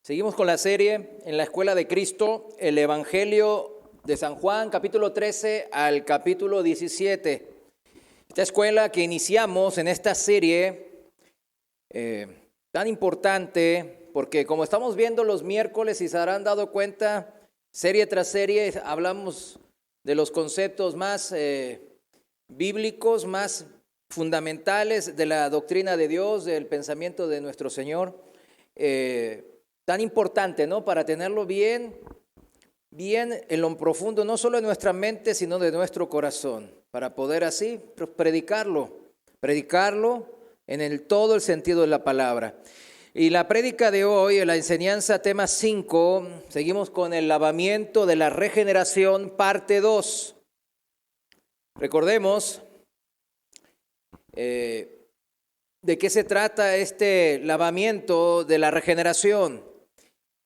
Seguimos con la serie en la Escuela de Cristo, el Evangelio de San Juan, capítulo 13 al capítulo 17. Esta escuela que iniciamos en esta serie tan importante, porque como estamos viendo los miércoles y se habrán dado cuenta, serie tras serie hablamos de los conceptos más bíblicos, más fundamentales de la doctrina de Dios, del pensamiento de nuestro Señor. Tan importante, ¿no? Para tenerlo bien en lo profundo, no solo de nuestra mente, sino de nuestro corazón, para poder así predicarlo en todo el sentido de la palabra. Y la prédica de hoy, la enseñanza tema 5, seguimos con el lavamiento de la regeneración, parte 2. Recordemos de qué se trata este lavamiento de la regeneración.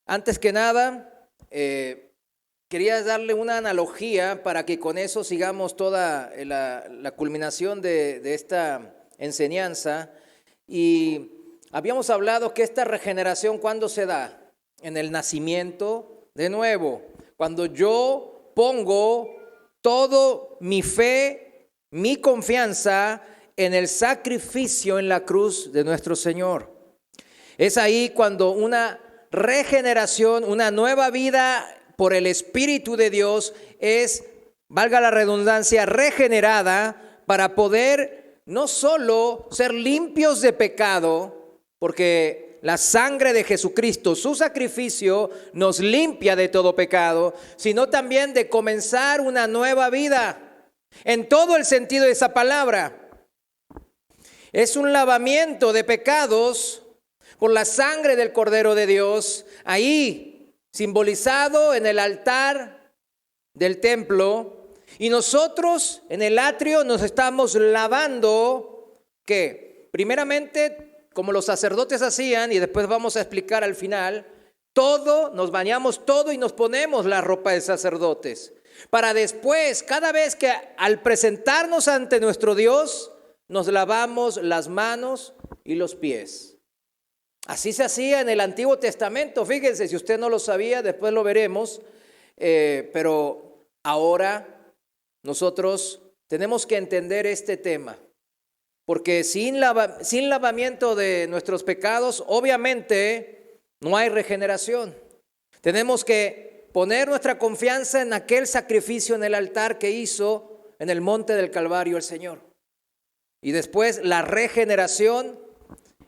Antes que nada, quería darle una analogía para que con eso sigamos toda la culminación de esta enseñanza. Y habíamos hablado que esta regeneración, ¿cuándo se da? En el nacimiento de nuevo. Cuando yo pongo todo mi fe, mi confianza en el sacrificio en la cruz de nuestro Señor. Es ahí cuando una regeneración, una nueva vida por el Espíritu de Dios es, valga la redundancia, regenerada para poder no solo ser limpios de pecado, porque la sangre de Jesucristo, su sacrificio, nos limpia de todo pecado, sino también de comenzar una nueva vida, en todo el sentido de esa palabra. Es un lavamiento de pecados por la sangre del Cordero de Dios, ahí simbolizado en el altar del templo, y nosotros en el atrio nos estamos lavando, ¿qué? Primeramente, como los sacerdotes hacían, y después vamos a explicar al final, nos bañamos todo y nos ponemos la ropa de sacerdotes, para después, cada vez que al presentarnos ante nuestro Dios, nos lavamos las manos y los pies. Así se hacía en el Antiguo Testamento, fíjense, si usted no lo sabía, después lo veremos, pero ahora nosotros tenemos que entender este tema, porque sin lavamiento de nuestros pecados, obviamente no hay regeneración. Tenemos que poner nuestra confianza en aquel sacrificio en el altar que hizo en el monte del Calvario el Señor. Y después la regeneración,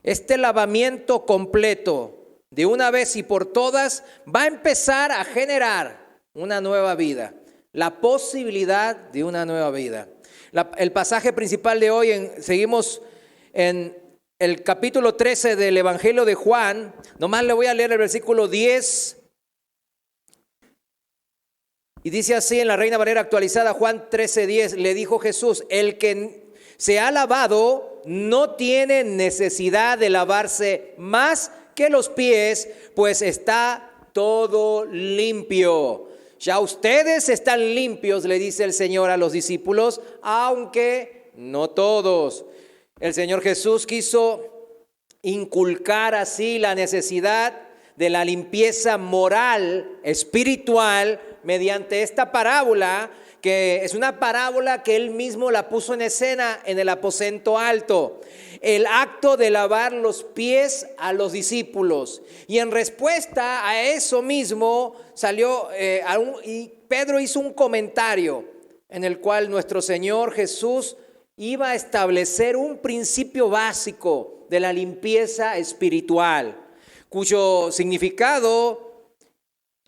este lavamiento completo, de una vez y por todas, va a empezar a generar una nueva vida, la posibilidad de una nueva vida. El pasaje principal de hoy, seguimos en el capítulo 13 del Evangelio de Juan. Nomás le voy a leer el versículo 10. Y dice así en la Reina Valera actualizada, Juan 13:10, le dijo Jesús: el que se ha lavado no tiene necesidad de lavarse más que los pies, pues está todo limpio. Ya ustedes están limpios, le dice el Señor a los discípulos, aunque no todos. El Señor Jesús quiso inculcar así la necesidad de la limpieza moral, espiritual, mediante esta parábola, que es una parábola que él mismo la puso en escena en el aposento alto, el acto de lavar los pies a los discípulos. Y en respuesta a eso mismo salió, y Pedro hizo un comentario en el cual nuestro Señor Jesús iba a establecer un principio básico de la limpieza espiritual, cuyo significado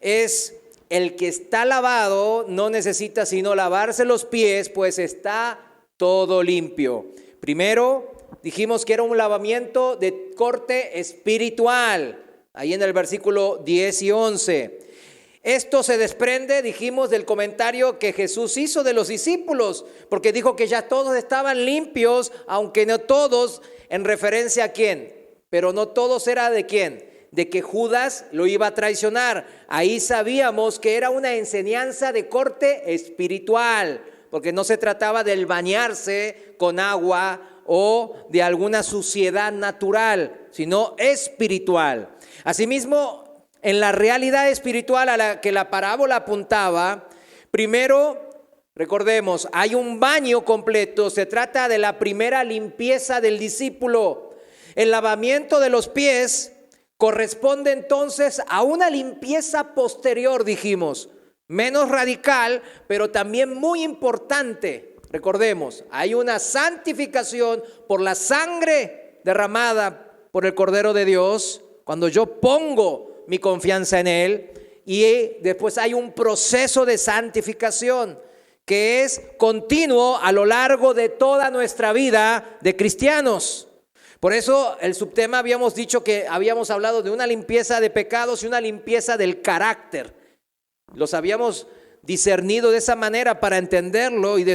es: el que está lavado no necesita sino lavarse los pies, pues está todo limpio. Primero dijimos que era un lavamiento de corte espiritual, ahí en el versículo 10 y 11. Esto se desprende, dijimos, del comentario que Jesús hizo de los discípulos, porque dijo que ya todos estaban limpios, aunque no todos, en referencia a quién, pero no todos era de quién, de que Judas lo iba a traicionar. Ahí sabíamos que era una enseñanza de corte espiritual, porque no se trataba del bañarse con agua o de alguna suciedad natural, sino espiritual. Asimismo, en la realidad espiritual a la que la parábola apuntaba, primero, recordemos, hay un baño completo. Se trata de la primera limpieza del discípulo. El lavamiento de los pies corresponde entonces a una limpieza posterior, dijimos, menos radical, pero también muy importante. Recordemos, hay una santificación por la sangre derramada por el Cordero de Dios, cuando yo pongo mi confianza en Él, y después hay un proceso de santificación que es continuo a lo largo de toda nuestra vida de cristianos. Por eso el subtema habíamos dicho que habíamos hablado de una limpieza de pecados y una limpieza del carácter. Los habíamos discernido de esa manera para entenderlo y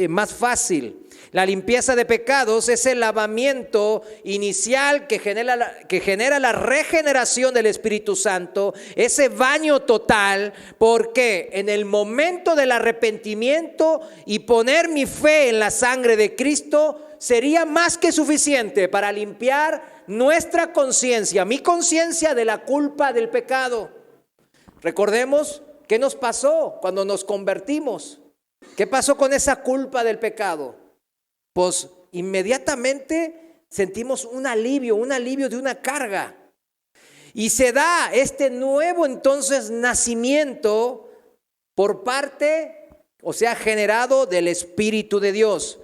más fácil. La limpieza de pecados es el lavamiento inicial que genera la regeneración del Espíritu Santo, ese baño total, porque en el momento del arrepentimiento y poner mi fe en la sangre de Cristo sería más que suficiente para limpiar nuestra conciencia, mi conciencia, de la culpa del pecado. Recordemos qué nos pasó cuando nos convertimos. ¿Qué pasó con esa culpa del pecado? Pues inmediatamente sentimos un alivio de una carga. Y se da este nuevo entonces nacimiento por parte, o sea, generado del Espíritu de Dios.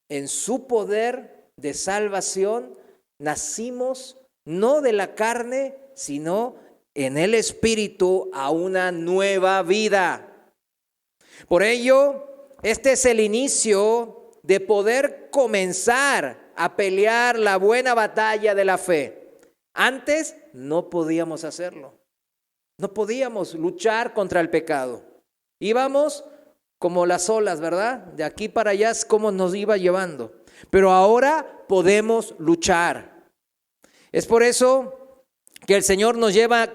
En su poder de salvación nacimos no de la carne, sino en el Espíritu a una nueva vida. Por ello, este es el inicio de poder comenzar a pelear la buena batalla de la fe. Antes no podíamos hacerlo. No podíamos luchar contra el pecado. Íbamos como las olas, ¿verdad? De aquí para allá es como nos iba llevando. Pero ahora podemos luchar. Es por eso que el Señor nos lleva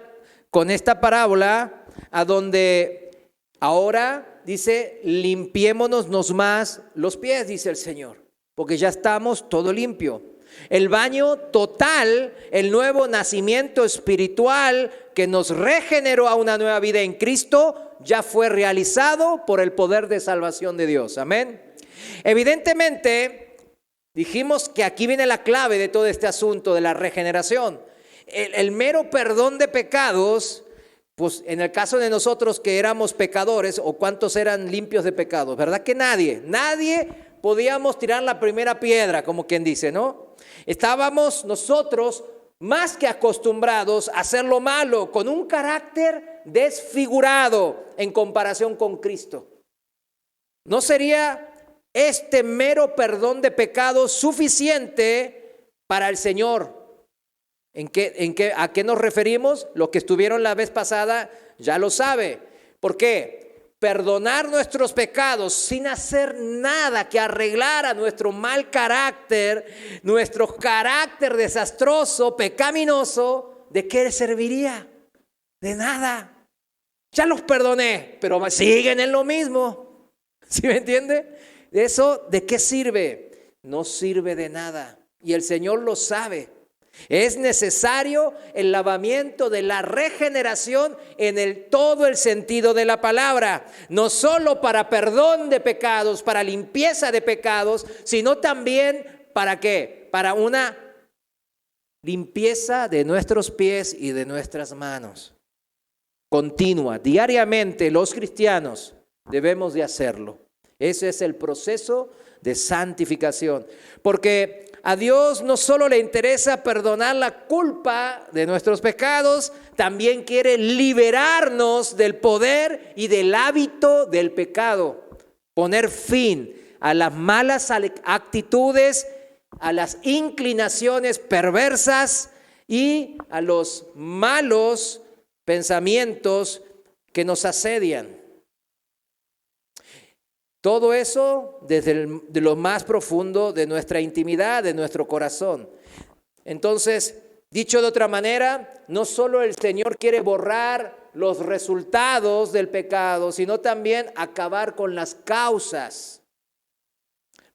con esta parábola a donde ahora dice, limpiémonos más los pies, dice el Señor, porque ya estamos todo limpio. El baño total, el nuevo nacimiento espiritual que nos regeneró a una nueva vida en Cristo, ya fue realizado por el poder de salvación de Dios. Amén. Evidentemente, dijimos que aquí viene la clave de todo este asunto de la regeneración. El mero perdón de pecados, pues en el caso de nosotros que éramos pecadores, o cuántos eran limpios de pecados, ¿verdad? Que nadie podíamos tirar la primera piedra, como quien dice, ¿no? Estábamos nosotros más que acostumbrados a hacer lo malo, con un carácter desfigurado en comparación con Cristo. ¿No sería este mero perdón de pecados suficiente para el Señor? ¿A qué nos referimos? Los que estuvieron la vez pasada ya lo sabe. ¿Por qué? Perdonar nuestros pecados sin hacer nada que arreglara nuestro mal carácter, nuestro carácter desastroso, pecaminoso, ¿de qué serviría? De nada. Ya los perdoné, pero siguen en lo mismo. ¿Sí me entiende? ¿Eso de qué sirve? No sirve de nada. Y el Señor lo sabe. Es necesario el lavamiento de la regeneración en todo el sentido de la palabra, no solo para perdón de pecados, para limpieza de pecados, sino también ¿para qué? Para una limpieza de nuestros pies y de nuestras manos. Continua, diariamente los cristianos debemos de hacerlo. Ese es el proceso de santificación, porque a Dios no solo le interesa perdonar la culpa de nuestros pecados, también quiere liberarnos del poder y del hábito del pecado, poner fin a las malas actitudes, a las inclinaciones perversas y a los malos pensamientos que nos asedian. Todo eso desde de lo más profundo de nuestra intimidad, de nuestro corazón. Entonces, dicho de otra manera, no solo el Señor quiere borrar los resultados del pecado, sino también acabar con las causas.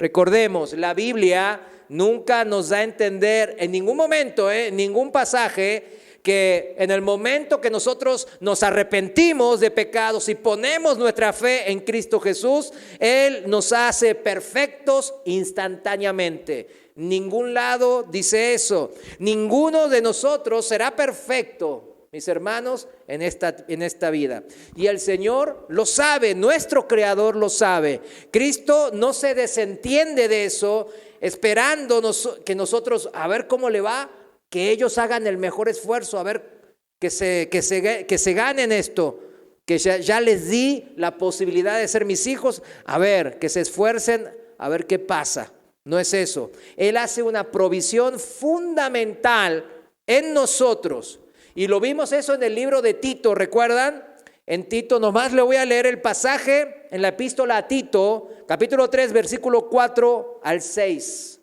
Recordemos, la Biblia nunca nos da a entender en ningún momento, en ningún pasaje, que en el momento que nosotros nos arrepentimos de pecados y ponemos nuestra fe en Cristo Jesús, Él nos hace perfectos instantáneamente. Ningún lado dice eso. Ninguno de nosotros será perfecto, mis hermanos, en esta vida. Y el Señor lo sabe, nuestro Creador lo sabe. Cristo no se desentiende de eso, esperándonos que nosotros, a ver cómo le va, que ellos hagan el mejor esfuerzo, a ver que se ganen esto, que ya les di la posibilidad de ser mis hijos, a ver, que se esfuercen, a ver qué pasa. No es eso. Él hace una provisión fundamental en nosotros. Y lo vimos eso en el libro de Tito, ¿recuerdan? En Tito, nomás le voy a leer el pasaje en la epístola a Tito, capítulo 3, versículo 4 al 6.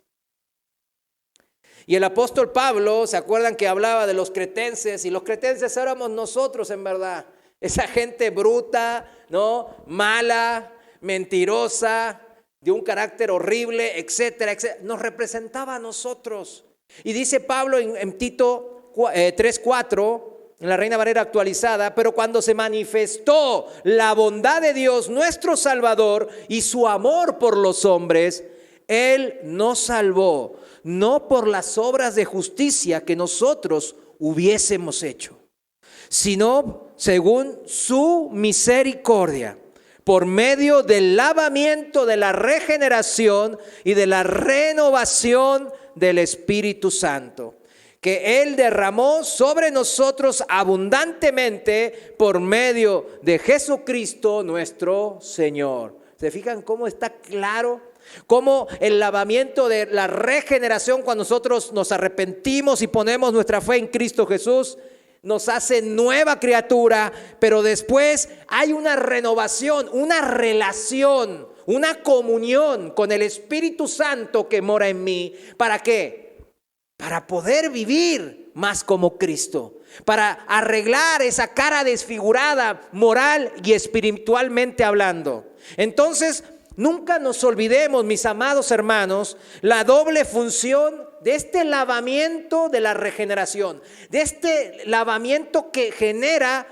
Y el apóstol Pablo, ¿se acuerdan que hablaba de los cretenses? Y los cretenses éramos nosotros en verdad. Esa gente bruta, ¿no? Mala, mentirosa, de un carácter horrible, etcétera, etcétera. Nos representaba a nosotros. Y dice Pablo en Tito 3:4, en la Reina Valera actualizada: pero cuando se manifestó la bondad de Dios, nuestro Salvador, y su amor por los hombres, Él nos salvó, no por las obras de justicia que nosotros hubiésemos hecho, sino según su misericordia, por medio del lavamiento de la regeneración y de la renovación del Espíritu Santo, que Él derramó sobre nosotros abundantemente por medio de Jesucristo nuestro Señor. ¿Se fijan cómo está claro? Cómo el lavamiento de la regeneración, cuando nosotros nos arrepentimos y ponemos nuestra fe en Cristo Jesús, nos hace nueva criatura, pero después hay una renovación, una relación, una comunión con el Espíritu Santo que mora en mí. ¿Para qué? Para poder vivir más como Cristo, para arreglar esa cara desfigurada moral y espiritualmente hablando. Entonces, nunca nos olvidemos, mis amados hermanos, la doble función de este lavamiento de la regeneración, de este lavamiento que genera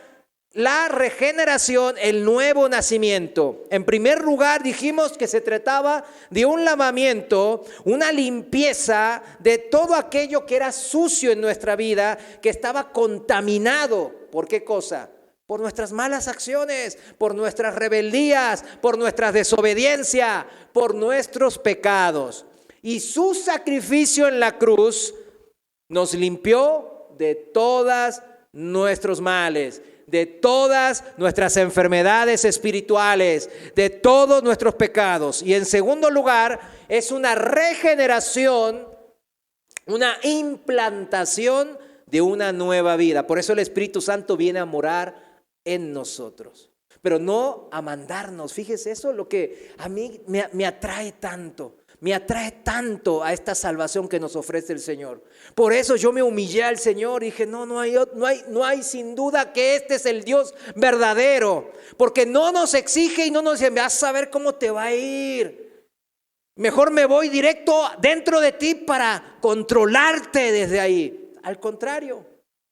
la regeneración, el nuevo nacimiento. En primer lugar, dijimos que se trataba de un lavamiento, una limpieza de todo aquello que era sucio en nuestra vida, que estaba contaminado. ¿Por qué cosa? Por nuestras malas acciones, por nuestras rebeldías, por nuestra desobediencia, por nuestros pecados. Y su sacrificio en la cruz nos limpió de todos nuestros males, de todas nuestras enfermedades espirituales, de todos nuestros pecados. Y en segundo lugar, es una regeneración, una implantación de una nueva vida. Por eso el Espíritu Santo viene a morar en nosotros, pero no a mandarnos. Fíjese, eso es lo que a mí me atrae tanto. Me atrae tanto a esta salvación que nos ofrece el Señor. Por eso yo me humillé al Señor y dije, no hay sin duda que este es el Dios verdadero, porque no nos exige y no nos dice, vas a ver cómo te va a ir. Mejor me voy directo dentro de ti para controlarte desde ahí. Al contrario,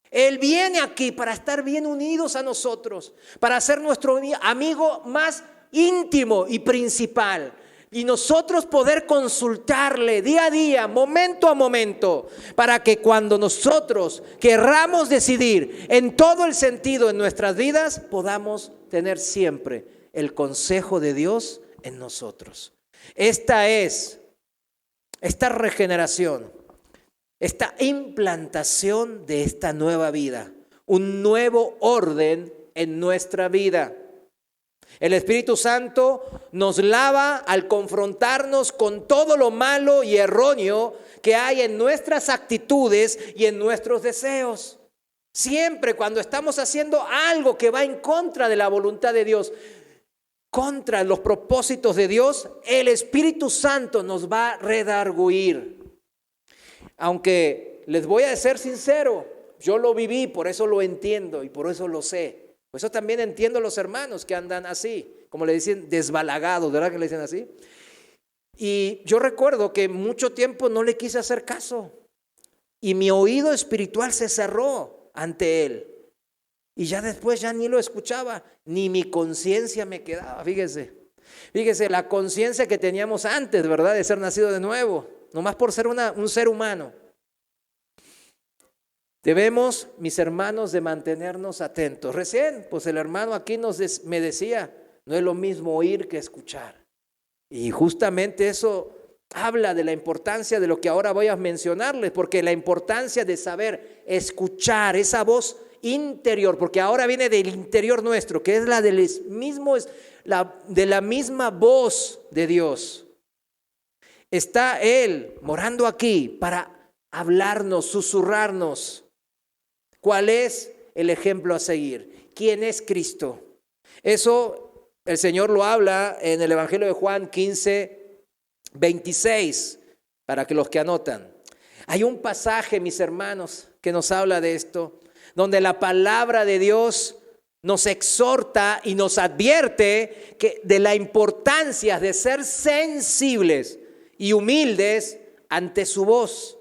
Él viene aquí para estar bien unidos a nosotros, para ser nuestro amigo más íntimo y principal. Y nosotros poder consultarle día a día, momento a momento, para que cuando nosotros querramos decidir en todo el sentido en nuestras vidas, podamos tener siempre el consejo de Dios en nosotros. Esta regeneración, esta implantación de esta nueva vida, un nuevo orden en nuestra vida. El Espíritu Santo nos lava al confrontarnos con todo lo malo y erróneo que hay en nuestras actitudes y en nuestros deseos. Siempre cuando estamos haciendo algo que va en contra de la voluntad de Dios, contra los propósitos de Dios, el Espíritu Santo nos va a redarguir. Aunque les voy a ser sincero, yo lo viví, por eso lo entiendo y por eso lo sé. Por eso también entiendo a los hermanos que andan así, como le dicen, desbalagados, ¿verdad que le dicen así? Y yo recuerdo que mucho tiempo no le quise hacer caso y mi oído espiritual se cerró ante Él. Y ya después ya ni lo escuchaba, ni mi conciencia me quedaba, fíjese. Fíjese, la conciencia que teníamos antes, ¿verdad? De ser nacido de nuevo, nomás por ser un ser humano. Debemos, mis hermanos, de mantenernos atentos. Recién, pues el hermano aquí me decía, no es lo mismo oír que escuchar. Y justamente eso habla de la importancia de lo que ahora voy a mencionarles, porque la importancia de saber escuchar esa voz interior, porque ahora viene del interior nuestro, que es la de la misma voz de Dios. Está Él morando aquí para hablarnos, susurrarnos. ¿Cuál es el ejemplo a seguir? ¿Quién es Cristo? Eso el Señor lo habla en el Evangelio de Juan 15, 26, para que los que anotan. Hay un pasaje, mis hermanos, que nos habla de esto, donde la palabra de Dios nos exhorta y nos advierte de la importancia de ser sensibles y humildes ante su voz.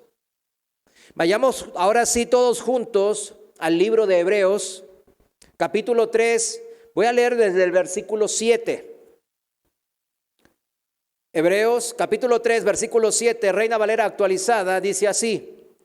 Vayamos ahora sí todos juntos al libro de Hebreos, capítulo 3. Voy a leer desde el versículo 7. Hebreos, capítulo 3, versículo 7, Reina Valera actualizada, dice así.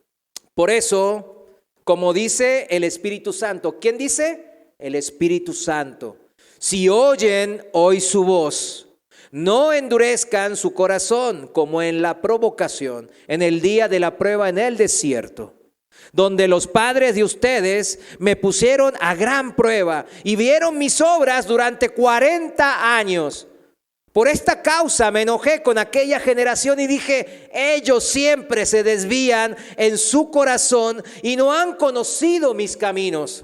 Por eso, como dice el Espíritu Santo. ¿Quién dice? El Espíritu Santo. Si oyen hoy su voz, no endurezcan su corazón como en la provocación, en el día de la prueba en el desierto, donde los padres de ustedes me pusieron a gran prueba y vieron mis obras durante 40 años. Por esta causa me enojé con aquella generación y dije, ellos siempre se desvían en su corazón y no han conocido mis caminos.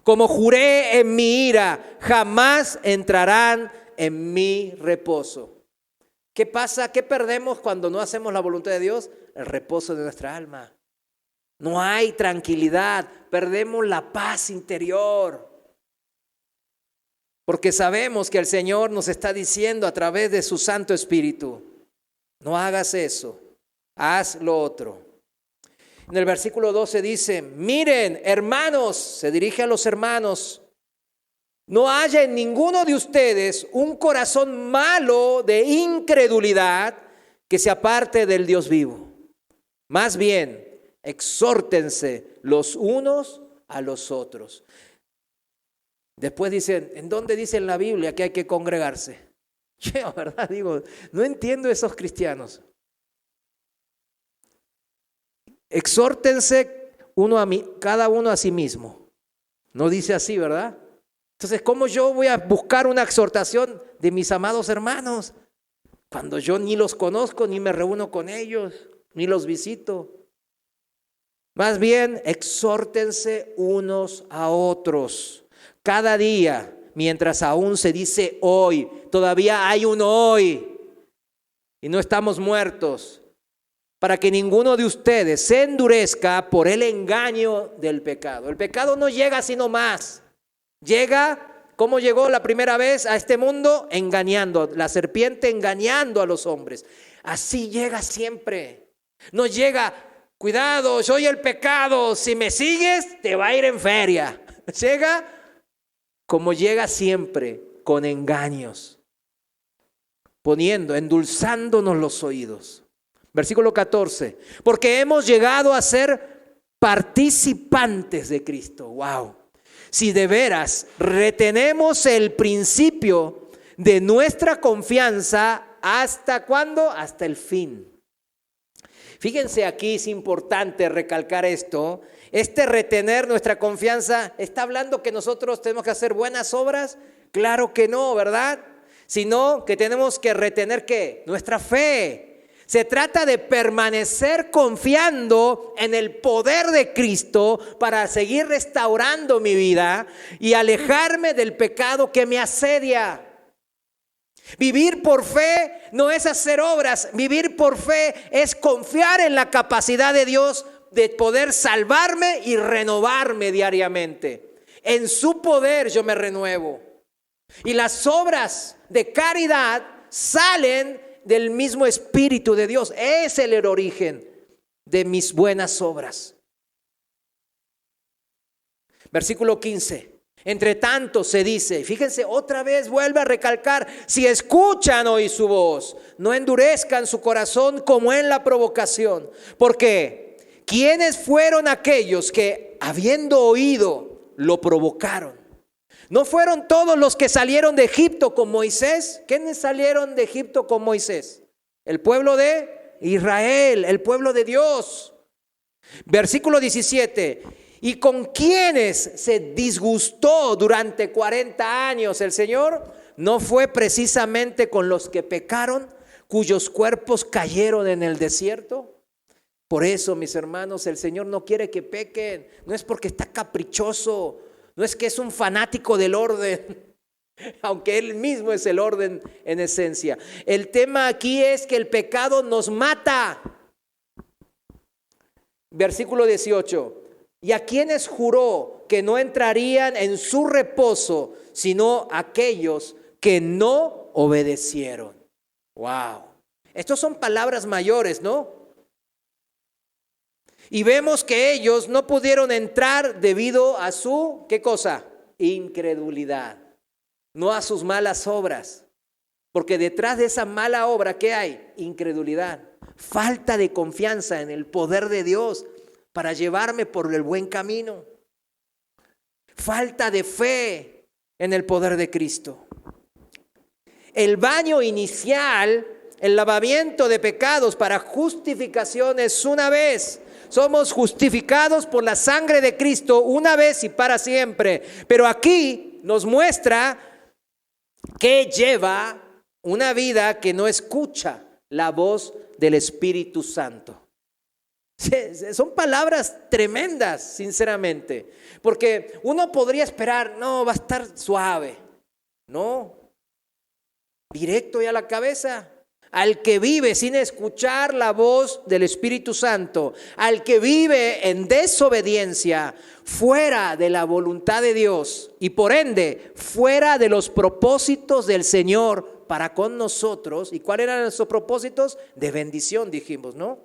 Como juré en mi ira, jamás entrarán en mi reposo. ¿Qué pasa? ¿Qué perdemos cuando no hacemos la voluntad de Dios? El reposo de nuestra alma. No hay tranquilidad, perdemos la paz interior. Porque sabemos que el Señor nos está diciendo a través de su Santo Espíritu, no hagas eso, haz lo otro. En el versículo 12 dice, miren, hermanos, se dirige a los hermanos, no haya en ninguno de ustedes un corazón malo de incredulidad que se aparte del Dios vivo. Más bien, exhórtense los unos a los otros. Después dicen, ¿en dónde dice en la Biblia que hay que congregarse? Yo, ¿verdad? Digo, no entiendo esos cristianos. Exhórtense cada uno a sí mismo. No dice así, ¿verdad? Entonces, ¿cómo yo voy a buscar una exhortación de mis amados hermanos cuando yo ni los conozco, ni me reúno con ellos, ni los visito? Más bien, exhórtense unos a otros. Cada día, mientras aún se dice hoy, todavía hay un hoy y no estamos muertos, para que ninguno de ustedes se endurezca por el engaño del pecado. El pecado no llega sino más. Llega, ¿cómo llegó la primera vez a este mundo? Engañando, la serpiente engañando a los hombres. Así llega siempre. No llega, cuidado, soy el pecado, si me sigues te va a ir en feria. Llega como llega siempre, con engaños, endulzándonos los oídos. Versículo 14, porque hemos llegado a ser participantes de Cristo. Wow. Si de veras retenemos el principio de nuestra confianza, ¿hasta cuándo? Hasta el fin. Fíjense, aquí es importante recalcar esto. Este retener nuestra confianza, ¿está hablando que nosotros tenemos que hacer buenas obras? Claro que no, ¿verdad? Sino que tenemos que retener, ¿qué? Nuestra fe. Se trata de permanecer confiando en el poder de Cristo para seguir restaurando mi vida y alejarme del pecado que me asedia. Vivir por fe no es hacer obras, vivir por fe es confiar en la capacidad de Dios de poder salvarme y renovarme diariamente. En su poder yo me renuevo. Y las obras de caridad salen del mismo Espíritu de Dios. Es el origen de mis buenas obras. Versículo 15. Entre tanto se dice, fíjense, otra vez vuelve a recalcar, si escuchan hoy su voz, no endurezcan su corazón como en la provocación. Porque ¿quiénes fueron aquellos que, habiendo oído, lo provocaron? ¿No fueron todos los que salieron de Egipto con Moisés? ¿Quiénes salieron de Egipto con Moisés? El pueblo de Israel, el pueblo de Dios. Versículo 17. ¿Y con quiénes se disgustó durante 40 años el Señor? ¿No fue precisamente con los que pecaron, cuyos cuerpos cayeron en el desierto? Por eso, mis hermanos, el Señor no quiere que pequen. No es porque está caprichoso, no es que es un fanático del orden, aunque Él mismo es el orden en esencia. El tema aquí es que el pecado nos mata. Versículo 18. ¿Y a quienes juró que no entrarían en su reposo, sino aquellos que no obedecieron? Wow. Estas son palabras mayores, ¿no? Y vemos que ellos no pudieron entrar debido a su, ¿qué cosa? Incredulidad, no a sus malas obras. Porque detrás de esa mala obra, ¿qué hay? Incredulidad, falta de confianza en el poder de Dios para llevarme por el buen camino. Falta de fe en el poder de Cristo. El baño inicial, el lavamiento de pecados para justificación es una vez. Somos justificados por la sangre de Cristo una vez y para siempre. Pero aquí nos muestra que lleva una vida que no escucha la voz del Espíritu Santo. Son palabras tremendas, sinceramente, porque uno podría esperar, no, va a estar suave. No, directo y a la cabeza. Al que vive sin escuchar la voz del Espíritu Santo, al que vive en desobediencia, fuera de la voluntad de Dios y por ende fuera de los propósitos del Señor para con nosotros. ¿Y cuáles eran esos propósitos? De bendición, dijimos, ¿no?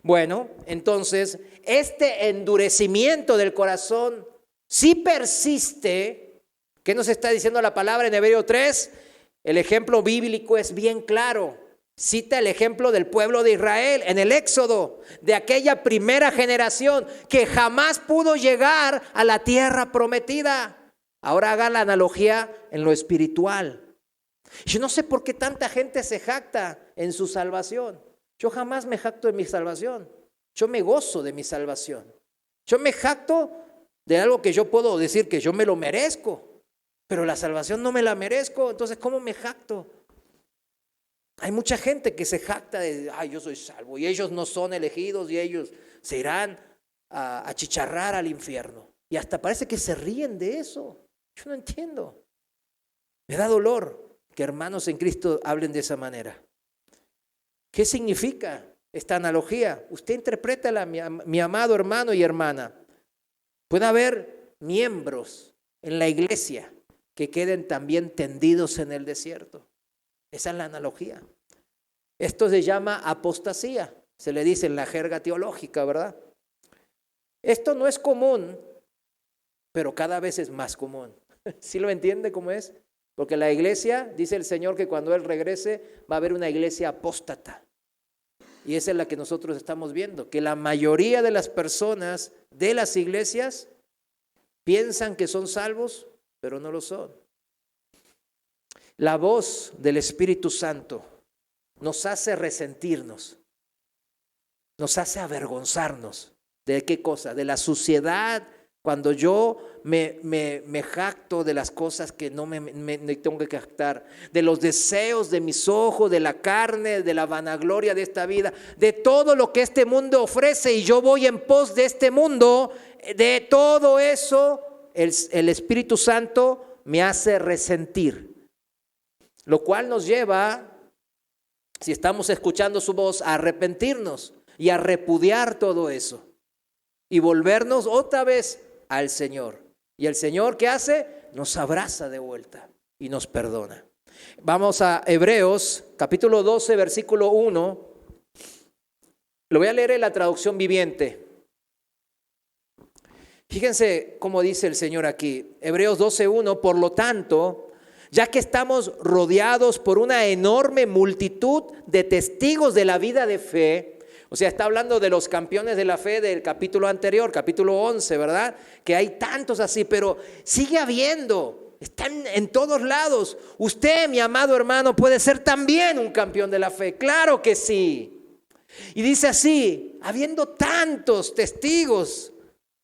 Bueno, entonces, este endurecimiento del corazón sí persiste. ¿Qué nos está diciendo la palabra en Hebreo 3? El ejemplo bíblico es bien claro. Cita el ejemplo del pueblo de Israel en el Éxodo, de aquella primera generación que jamás pudo llegar a la tierra prometida. Ahora haga la analogía en lo espiritual. Yo no sé por qué tanta gente se jacta en su salvación. Yo jamás me jacto de mi salvación. Yo me gozo de mi salvación. Yo me jacto de algo que yo puedo decir que yo me lo merezco, pero la salvación no me la merezco. Entonces, ¿cómo me jacto? Hay mucha gente que se jacta de, yo soy salvo, y ellos no son elegidos y ellos se irán a achicharrar al infierno. Y hasta parece que se ríen de eso. Yo no entiendo. Me da dolor que hermanos en Cristo hablen de esa manera. ¿Qué significa esta analogía? Usted interprétala, mi amado hermano y hermana. Puede haber miembros en la iglesia que queden también tendidos en el desierto. Esa es la analogía. Esto se llama apostasía, se le dice en la jerga teológica, ¿verdad? Esto no es común, pero cada vez es más común. ¿Sí lo entiende cómo es? Porque la iglesia, dice el Señor que cuando Él regrese va a haber una iglesia apóstata. Y esa es la que nosotros estamos viendo, que la mayoría de las personas de las iglesias piensan que son salvos, pero no lo son. La voz del Espíritu Santo nos hace resentirnos, nos hace avergonzarnos. ¿De qué cosa? De la suciedad. Cuando yo me jacto de las cosas que no me tengo que jactar, de los deseos de mis ojos, de la carne, de la vanagloria de esta vida, de todo lo que este mundo ofrece y yo voy en pos de este mundo, de todo eso, el Espíritu Santo me hace resentir. Lo cual nos lleva, si estamos escuchando su voz, a arrepentirnos y a repudiar todo eso y volvernos otra vez al Señor. Y el Señor, ¿qué hace? Nos abraza de vuelta y nos perdona. Vamos a Hebreos, capítulo 12, versículo 1. Lo voy a leer en la traducción viviente. Fíjense cómo dice el Señor aquí, Hebreos 12:1, por lo tanto, ya que estamos rodeados por una enorme multitud de testigos de la vida de fe, o sea, está hablando de los campeones de la fe del capítulo anterior, capítulo 11, ¿verdad? Que hay tantos así, pero sigue habiendo, están en todos lados. Usted, mi amado hermano, puede ser también un campeón de la fe, claro que sí. Y dice así, habiendo tantos testigos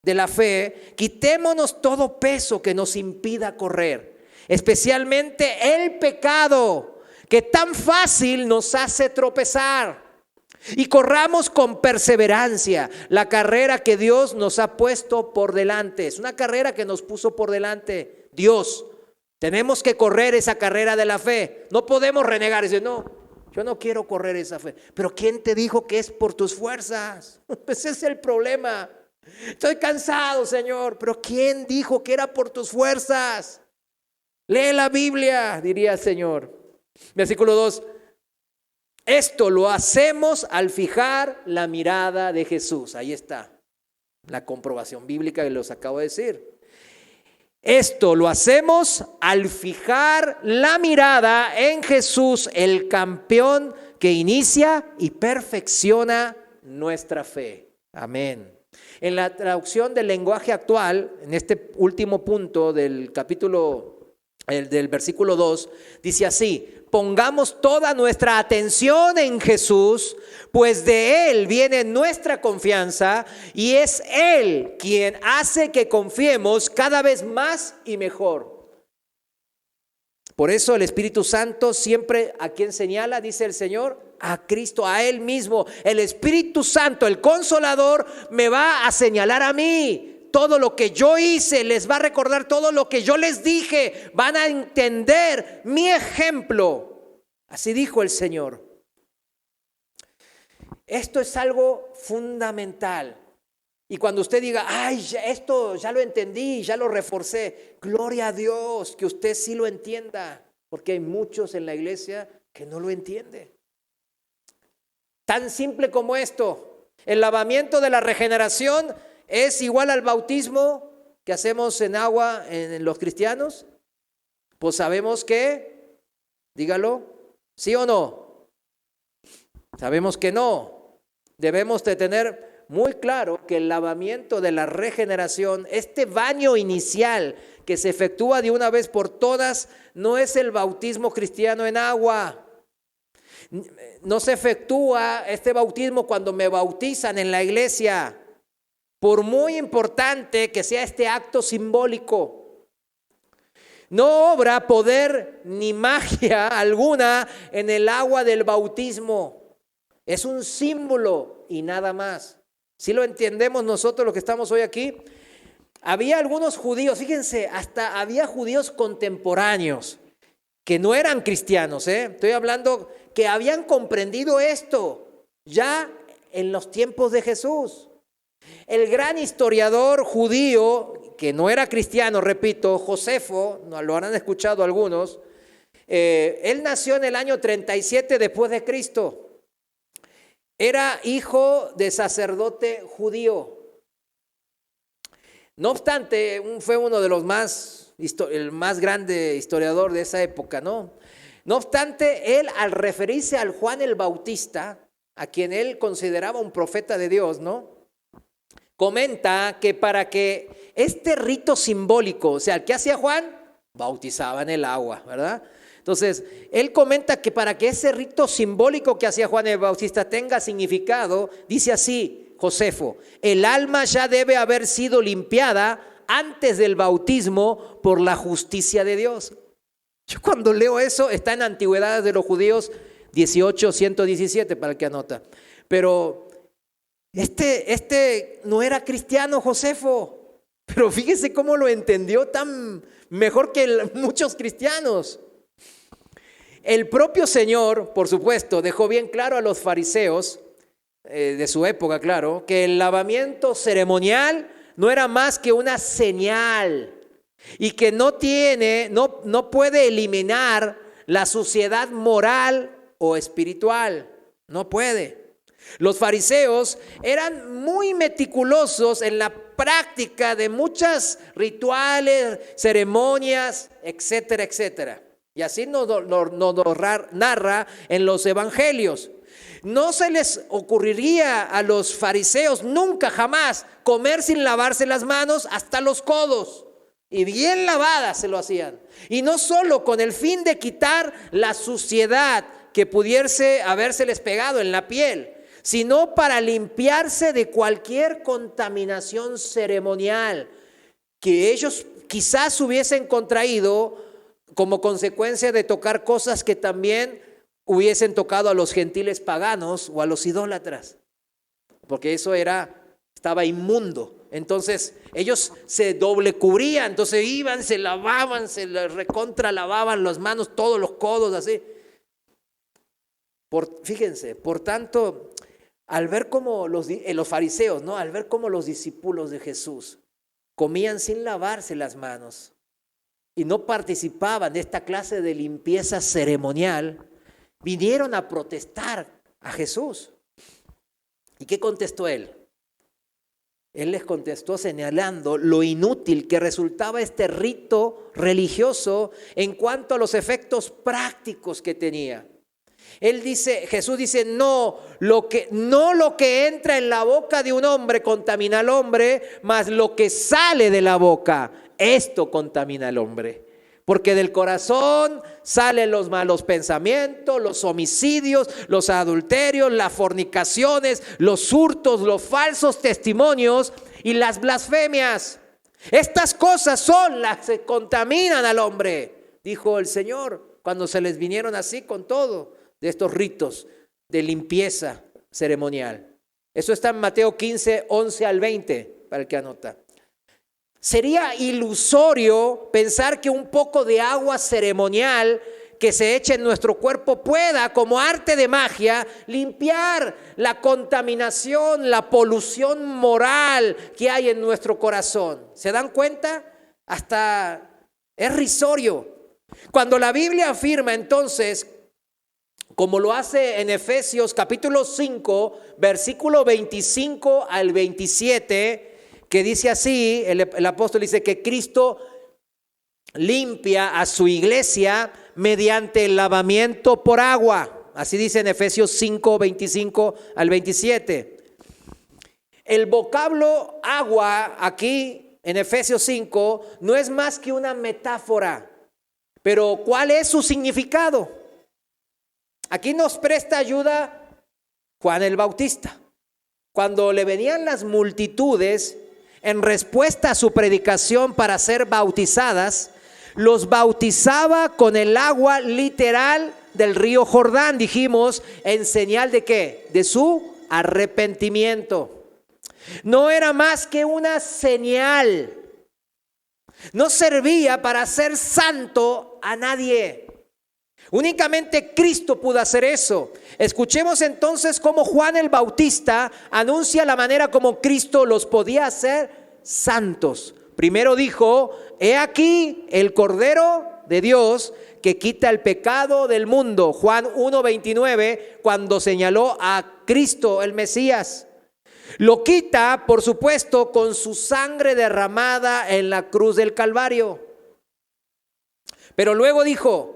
de la fe, quitémonos todo peso que nos impida correr, especialmente el pecado que tan fácil nos hace tropezar. Y corramos con perseverancia la carrera que Dios nos ha puesto por delante. Es una carrera que nos puso por delante Dios. Tenemos que correr esa carrera de la fe. No podemos renegar y decir, no, yo no quiero correr esa fe. Pero ¿quién te dijo que es por tus fuerzas? Ese es el problema. Estoy cansado, Señor, pero ¿quién dijo que era por tus fuerzas? Lee la Biblia, diría el Señor. Versículo 2. Esto lo hacemos al fijar la mirada de Jesús. Ahí está la comprobación bíblica que les acabo de decir. Esto lo hacemos al fijar la mirada en Jesús, el campeón que inicia y perfecciona nuestra fe. Amén. En la traducción del lenguaje actual, en este último punto del del versículo 2, dice así: pongamos toda nuestra atención en Jesús, pues de Él viene nuestra confianza y es Él quien hace que confiemos cada vez más y mejor. Por eso el Espíritu Santo siempre, ¿a quién señala? Dice el Señor, a Cristo, a Él mismo. El Espíritu Santo, el Consolador, me va a señalar a mí. Todo lo que yo hice, les va a recordar todo lo que yo les dije. Van a entender mi ejemplo. Así dijo el Señor. Esto es algo fundamental. Y cuando usted diga, ay, esto ya lo entendí, ya lo reforcé, gloria a Dios que usted sí lo entienda, porque hay muchos en la iglesia que no lo entienden. Tan simple como esto, el lavamiento de la regeneración es igual al bautismo que hacemos en agua en los cristianos. Pues sabemos que, dígalo, ¿sí o no? Sabemos que no. Debemos de tener muy claro que el lavamiento de la regeneración, este baño inicial que se efectúa de una vez por todas, no es el bautismo cristiano en agua. No se efectúa este bautismo cuando me bautizan en la iglesia, por muy importante que sea este acto simbólico. No obra poder ni magia alguna en el agua del bautismo. Es un símbolo y nada más. Si lo entendemos nosotros los que estamos hoy aquí, había algunos judíos, fíjense, hasta había judíos contemporáneos que no eran cristianos, estoy hablando que habían comprendido esto ya en los tiempos de Jesús. El gran historiador judío, que no era cristiano, repito, Josefo, lo habrán escuchado algunos, él nació en el año 37 después de Cristo. Era hijo de sacerdote judío. No obstante, fue uno de los el más grande historiador de esa época, ¿no? No obstante, él al referirse al Juan el Bautista, a quien él consideraba un profeta de Dios, ¿no? Comenta que para que este rito simbólico, o sea, el que hacía Juan, bautizaba en el agua, ¿verdad? Entonces, él comenta que para que ese rito simbólico que hacía Juan el Bautista tenga significado, dice así, Josefo, el alma ya debe haber sido limpiada antes del bautismo por la justicia de Dios. Yo cuando leo eso, está en Antigüedades de los Judíos 18:117 para el que anota. Pero este no era cristiano, Josefo, pero fíjese cómo lo entendió tan mejor que muchos cristianos. El propio Señor, por supuesto, dejó bien claro a los fariseos de su época, claro, que el lavamiento ceremonial no era más que una señal y que no puede eliminar la suciedad moral o espiritual. No puede. Los fariseos eran muy meticulosos en la práctica de muchos rituales, ceremonias, etcétera, etcétera. Y así nos narra en los evangelios. No se les ocurriría a los fariseos nunca jamás comer sin lavarse las manos hasta los codos. Y bien lavadas se lo hacían. Y no solo con el fin de quitar la suciedad que pudiese habérseles pegado en la piel, sino para limpiarse de cualquier contaminación ceremonial que ellos quizás hubiesen contraído como consecuencia de tocar cosas que también hubiesen tocado a los gentiles paganos o a los idólatras, porque eso estaba inmundo. Entonces ellos se doble cubrían, entonces iban, se lavaban, se recontra lavaban las manos, todos los codos así. Fíjense, por tanto, al ver cómo los fariseos, ¿no? Al ver cómo los discípulos de Jesús comían sin lavarse las manos y no participaban de esta clase de limpieza ceremonial, vinieron a protestar a Jesús. ¿Y qué contestó él? Él les contestó señalando lo inútil que resultaba este rito religioso en cuanto a los efectos prácticos que tenía. Jesús dice, no lo que entra en la boca de un hombre contamina al hombre, mas lo que sale de la boca, esto contamina al hombre. Porque del corazón salen los malos pensamientos, los homicidios, los adulterios, las fornicaciones, los hurtos, los falsos testimonios y las blasfemias. Estas cosas son las que contaminan al hombre, dijo el Señor, cuando se les vinieron así con todo de estos ritos de limpieza ceremonial. Eso está en Mateo 15, 11 al 20, para el que anota. Sería ilusorio pensar que un poco de agua ceremonial que se eche en nuestro cuerpo pueda, como arte de magia, limpiar la contaminación, la polución moral que hay en nuestro corazón. ¿Se dan cuenta? Hasta es risorio. Cuando la Biblia afirma entonces, como lo hace en Efesios capítulo 5, versículo 25 al 27, que dice así, el apóstol dice que Cristo limpia a su iglesia mediante el lavamiento por agua. Así dice en Efesios 5, 25 al 27. El vocablo agua aquí en Efesios 5 no es más que una metáfora. Pero ¿cuál es su significado? Aquí nos presta ayuda Juan el Bautista. Cuando le venían las multitudes en respuesta a su predicación para ser bautizadas, los bautizaba con el agua literal del río Jordán, dijimos, en señal de ¿qué? De su arrepentimiento. No era más que una señal. No servía para hacer santo a nadie. Únicamente Cristo pudo hacer eso. Escuchemos entonces cómo Juan el Bautista anuncia la manera como Cristo los podía hacer santos. Primero dijo, he aquí el Cordero de Dios que quita el pecado del mundo. Juan 1:29, cuando señaló a Cristo el Mesías. Lo quita, por supuesto, con su sangre derramada en la cruz del Calvario. Pero luego dijo,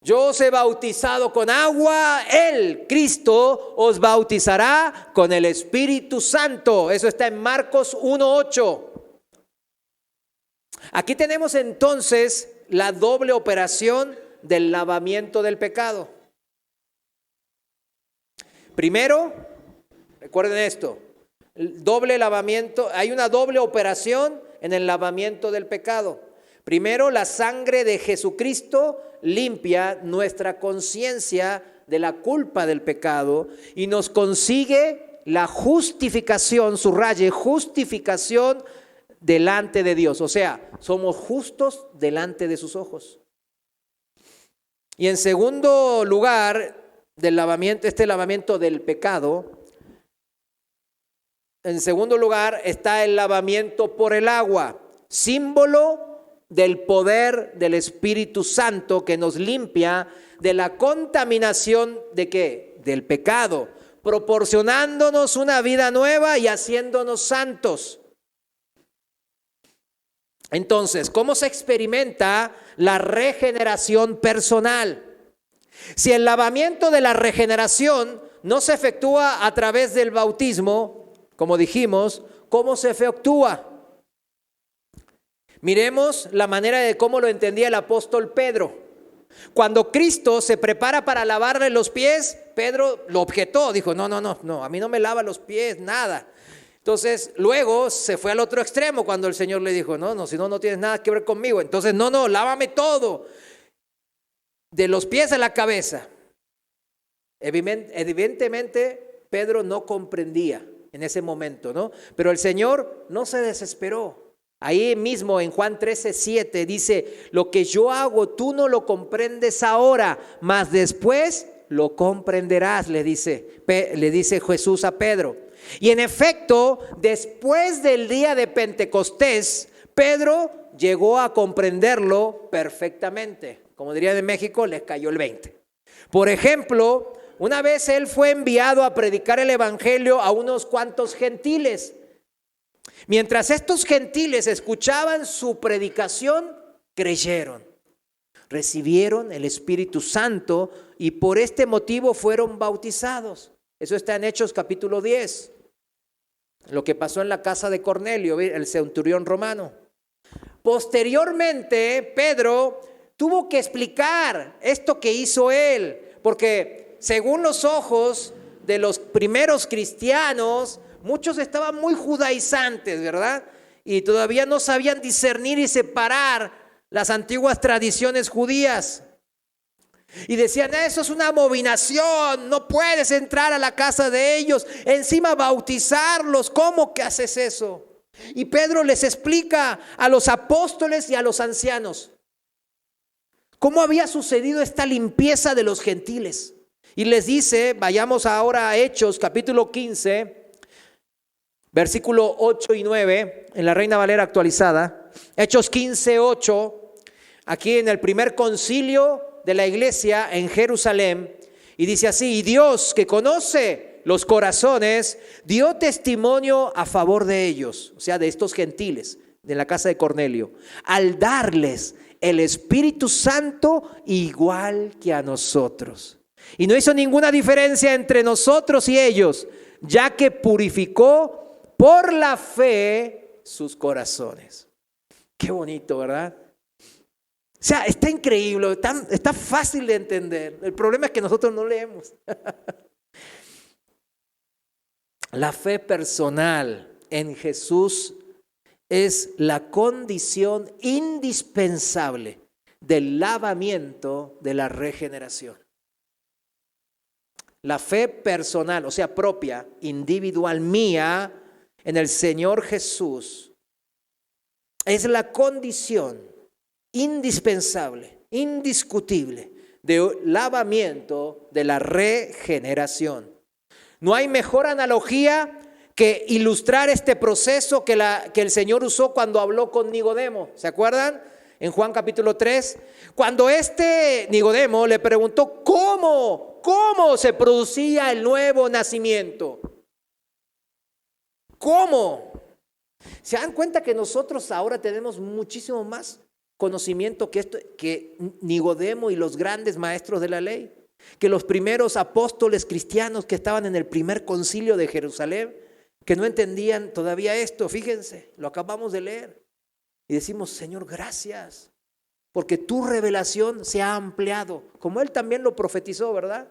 yo os he bautizado con agua, Él, Cristo, os bautizará con el Espíritu Santo. Eso está en Marcos 1:8. Aquí tenemos entonces la doble operación del lavamiento del pecado. Primero, recuerden esto, el doble lavamiento, hay una doble operación en el lavamiento del pecado. Primero, la sangre de Jesucristo limpia nuestra conciencia de la culpa del pecado y nos consigue la justificación, subraye, justificación delante de Dios. O sea, somos justos delante de sus ojos. Y en segundo lugar, del lavamiento, este lavamiento del pecado, en segundo lugar está el lavamiento por el agua, símbolo del poder del Espíritu Santo que nos limpia de la contaminación ¿de qué? Del pecado, proporcionándonos una vida nueva y haciéndonos santos. Entonces, ¿cómo se experimenta la regeneración personal? Si el lavamiento de la regeneración no se efectúa a través del bautismo, como dijimos, ¿cómo se efectúa? Miremos la manera de cómo lo entendía el apóstol Pedro. Cuando Cristo se prepara para lavarle los pies, Pedro lo objetó, dijo, no, a mí no me lava los pies, nada. Entonces, luego se fue al otro extremo cuando el Señor le dijo, no, si no tienes nada que ver conmigo. Entonces, no, lávame todo, de los pies a la cabeza. Evidentemente, Pedro no comprendía en ese momento, ¿no? Pero el Señor no se desesperó. Ahí mismo en Juan 13:7 dice, lo que yo hago tú no lo comprendes ahora, mas después lo comprenderás, le dice Jesús a Pedro. Y en efecto, después del día de Pentecostés, Pedro llegó a comprenderlo perfectamente. Como dirían en México, les cayó el 20. Por ejemplo, una vez él fue enviado a predicar el evangelio a unos cuantos gentiles. Mientras estos gentiles escuchaban su predicación, creyeron, recibieron el Espíritu Santo y por este motivo fueron bautizados. Eso está en Hechos capítulo 10, lo que pasó en la casa de Cornelio, el centurión romano. Posteriormente, Pedro tuvo que explicar esto que hizo él, porque según los ojos de los primeros cristianos, muchos estaban muy judaizantes, ¿verdad? Y todavía no sabían discernir y separar las antiguas tradiciones judías. Y decían, eso es una abominación, no puedes entrar a la casa de ellos, encima bautizarlos, ¿cómo que haces eso? Y Pedro les explica a los apóstoles y a los ancianos cómo había sucedido esta limpieza de los gentiles. Y les dice, vayamos ahora a Hechos capítulo 15, versículo 8 y 9, en la Reina Valera actualizada. Hechos 15:8, aquí en el primer concilio de la iglesia en Jerusalén. Y dice así, y Dios que conoce los corazones, dio testimonio a favor de ellos, o sea, de estos gentiles, de la casa de Cornelio, al darles el Espíritu Santo igual que a nosotros. Y no hizo ninguna diferencia entre nosotros y ellos, ya que purificó por la fe sus corazones. Qué bonito, ¿verdad? O sea, está increíble, está fácil de entender. El problema es que nosotros no leemos. La fe personal en Jesús es la condición indispensable del lavamiento de la regeneración. La fe personal, o sea, propia, individual, mía, en el Señor Jesús, es la condición indispensable, indiscutible, de lavamiento de la regeneración. No hay mejor analogía que ilustrar este proceso que el Señor usó cuando habló con Nicodemo. ¿Se acuerdan? En Juan capítulo 3, cuando Nicodemo le preguntó cómo se producía el nuevo nacimiento. ¿Cómo? ¿Se dan cuenta que nosotros ahora tenemos muchísimo más conocimiento que Nicodemo y los grandes maestros de la ley? Que los primeros apóstoles cristianos que estaban en el primer concilio de Jerusalén, que no entendían todavía esto. Fíjense, lo acabamos de leer. Y decimos, Señor, gracias, porque tu revelación se ha ampliado, como Él también lo profetizó, ¿verdad?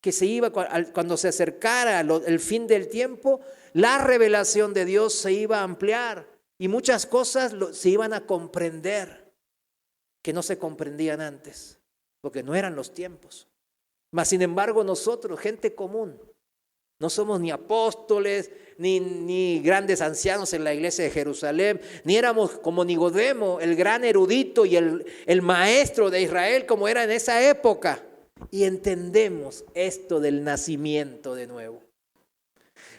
Que se iba, cuando se acercara el fin del tiempo, la revelación de Dios se iba a ampliar y muchas cosas se iban a comprender que no se comprendían antes, porque no eran los tiempos. Mas sin embargo nosotros, gente común, no somos ni apóstoles, ni grandes ancianos en la iglesia de Jerusalén, ni éramos como Nicodemo, el gran erudito y el maestro de Israel como era en esa época. Y entendemos esto del nacimiento de nuevo.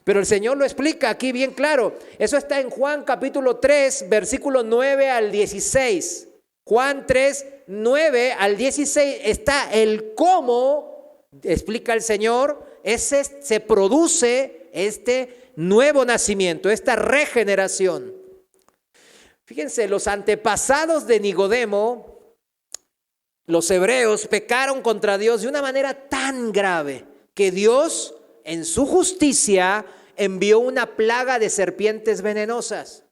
Pero el Señor lo explica aquí bien claro. Eso está en Juan capítulo 3, versículo 9 al 16. Juan 3, 9 al 16 está el cómo, explica el Señor, se produce este nuevo nacimiento, esta regeneración. Fíjense, los antepasados de Nicodemo, los hebreos, pecaron contra Dios de una manera tan grave que Dios, en su justicia, envió una plaga de serpientes venenosas.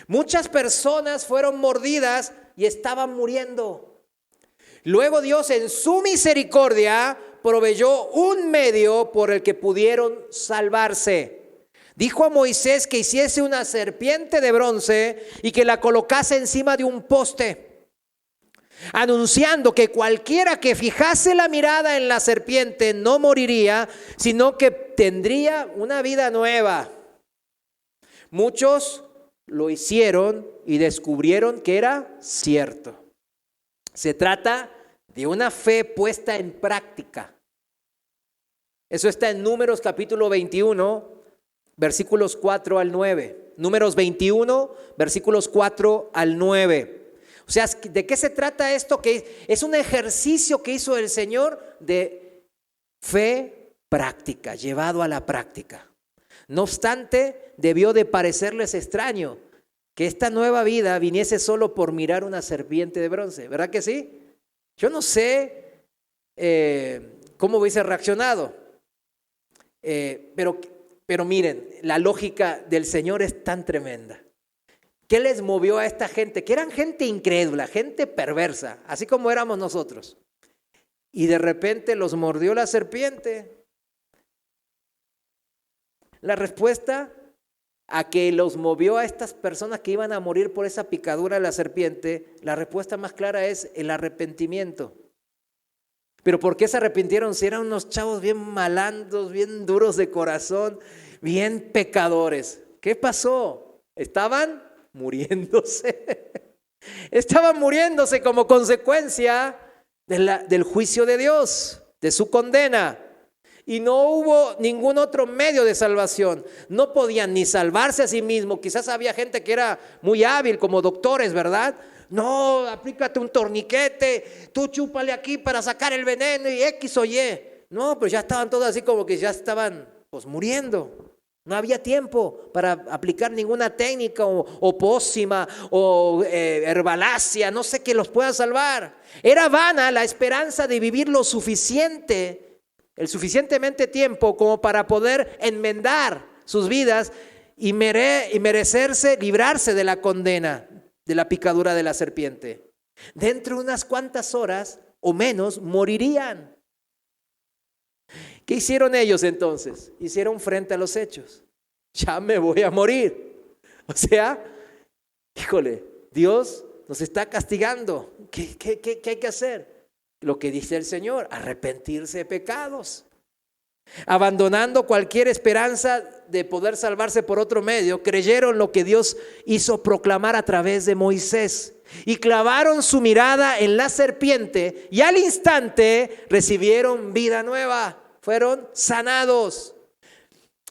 Muchas personas fueron mordidas y estaban muriendo. Luego Dios, en su misericordia, proveyó un medio por el que pudieron salvarse. Dijo a Moisés que hiciese una serpiente de bronce y que la colocase encima de un poste, anunciando que cualquiera que fijase la mirada en la serpiente no moriría, sino que tendría una vida nueva. Muchos lo hicieron y descubrieron que era cierto. Se trata de una fe puesta en práctica. Eso está en Números capítulo 21, versículos 4 al 9. Números 21, versículos 4 al 9. O sea, ¿de qué se trata esto? Que es un ejercicio que hizo el Señor de fe práctica, llevado a la práctica. No obstante, debió de parecerles extraño que esta nueva vida viniese solo por mirar una serpiente de bronce. ¿Verdad que sí? Yo no sé cómo hubiese reaccionado, pero miren, la lógica del Señor es tan tremenda. ¿Qué les movió a esta gente? Que eran gente incrédula, gente perversa, así como éramos nosotros. Y de repente los mordió la serpiente. La respuesta a que los movió a estas personas que iban a morir por esa picadura de la serpiente, la respuesta más clara es el arrepentimiento. ¿Pero por qué se arrepintieron? Si eran unos chavos bien malandros, bien duros de corazón, bien pecadores. ¿Qué pasó? Estaban muriéndose. Estaban muriéndose como consecuencia del juicio de Dios, de su condena. Y no hubo ningún otro medio de salvación. No podían ni salvarse a sí mismos. Quizás había gente que era muy hábil como doctores, ¿verdad? No, aplícate un torniquete, tú chúpale aquí para sacar el veneno y X o Y. No, pero ya estaban todos así como que ya estaban pues muriendo. No había tiempo para aplicar ninguna técnica o pócima o herbalacia, no sé qué los pueda salvar. Era vana la esperanza de vivir lo suficiente, el suficientemente tiempo como para poder enmendar sus vidas y merecerse, librarse de la condena, de la picadura de la serpiente. Dentro de unas cuantas horas o menos morirían. ¿Qué hicieron ellos entonces? Hicieron frente a los hechos. Ya me voy a morir. O sea, híjole, Dios nos está castigando. ¿Qué hay que hacer? Lo que dice el Señor, arrepentirse de pecados. Abandonando cualquier esperanza de poder salvarse por otro medio, creyeron lo que Dios hizo proclamar a través de Moisés y clavaron su mirada en la serpiente y al instante recibieron vida nueva, fueron sanados.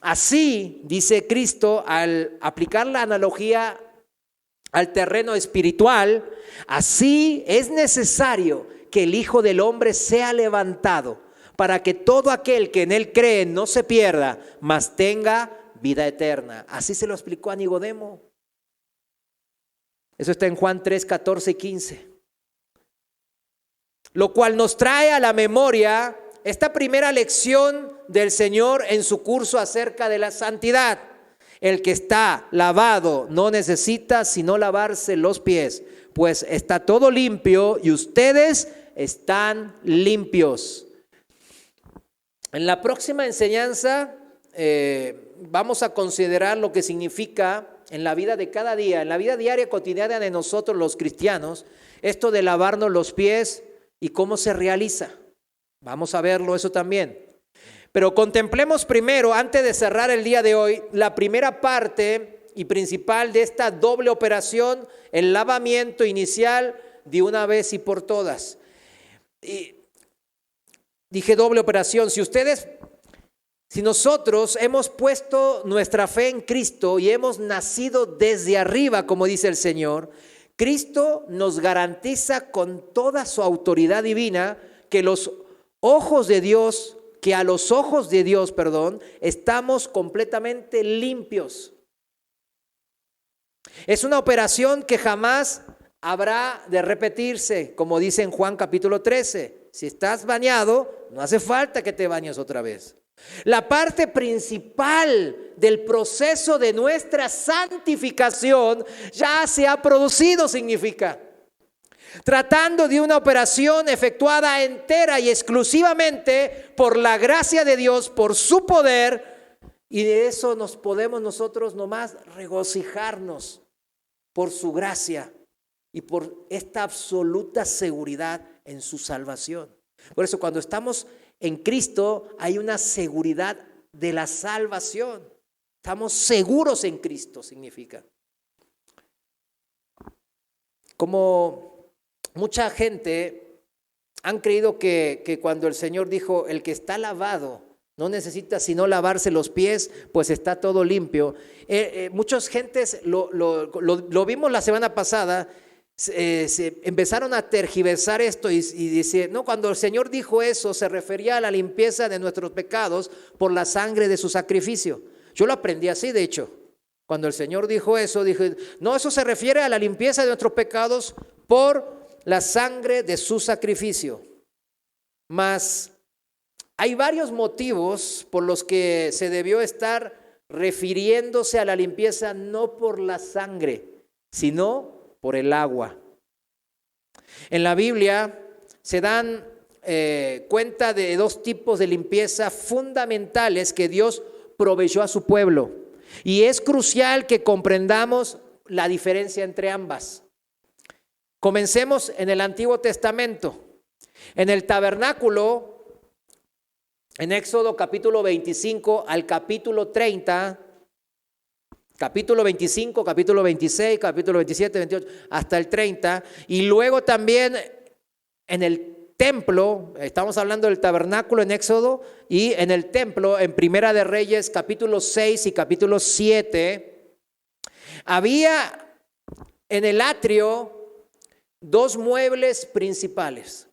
Así, dice Cristo, al aplicar la analogía al terreno espiritual, así es necesario que el Hijo del Hombre sea levantado para que todo aquel que en él cree no se pierda, mas tenga vida eterna. Así se lo explicó a Nicodemo. Eso está en Juan 3, 14 y 15. Lo cual nos trae a la memoria esta primera lección del Señor en su curso acerca de la santidad. El que está lavado no necesita sino lavarse los pies, pues está todo limpio y ustedes están limpios. En la próxima enseñanza vamos a considerar lo que significa en la vida de cada día, en la vida diaria cotidiana de nosotros los cristianos, esto de lavarnos los pies y cómo se realiza. Vamos a verlo eso también. Pero contemplemos primero, antes de cerrar el día de hoy, la primera parte y principal de esta doble operación, el lavamiento inicial de una vez y por todas. Y dije doble operación. Si nosotros hemos puesto nuestra fe en Cristo y hemos nacido desde arriba, como dice el Señor, Cristo nos garantiza con toda su autoridad divina que a los ojos de Dios, estamos completamente limpios. Es una operación que jamás habrá de repetirse, como dice en Juan capítulo 13. Si estás bañado, no hace falta que te bañes otra vez. La parte principal del proceso de nuestra santificación ya se ha producido, significa. Tratando de una operación efectuada entera y exclusivamente por la gracia de Dios, por su poder, y de eso nos podemos nosotros nomás regocijarnos por su gracia y por esta absoluta seguridad en su salvación. Por eso cuando estamos en Cristo hay una seguridad de la salvación. Estamos seguros en Cristo, significa. Como mucha gente han creído que cuando el Señor dijo, el que está lavado no necesita sino lavarse los pies, pues está todo limpio. Muchas gentes, lo vimos la semana pasada, se empezaron a tergiversar esto y dice, no, cuando el Señor dijo eso se refería a la limpieza de nuestros pecados por la sangre de su sacrificio. Yo lo aprendí así, de hecho. Cuando el Señor dijo eso, dije, no, eso se refiere a la limpieza de nuestros pecados por la sangre de su sacrificio. Mas hay varios motivos por los que se debió estar refiriéndose a la limpieza no por la sangre, sino por el agua. En la Biblia se dan cuenta de dos tipos de limpieza fundamentales que Dios proveyó a su pueblo. Y es crucial que comprendamos la diferencia entre ambas. Comencemos en el Antiguo Testamento. En el tabernáculo, en Éxodo capítulo 25 al capítulo 30, capítulo 25, capítulo 26, capítulo 27, 28, hasta el 30. Y luego también en el templo, estamos hablando del tabernáculo en Éxodo, y en el templo, en Primera de Reyes, capítulo 6 y capítulo 7, había en el atrio dos muebles principales.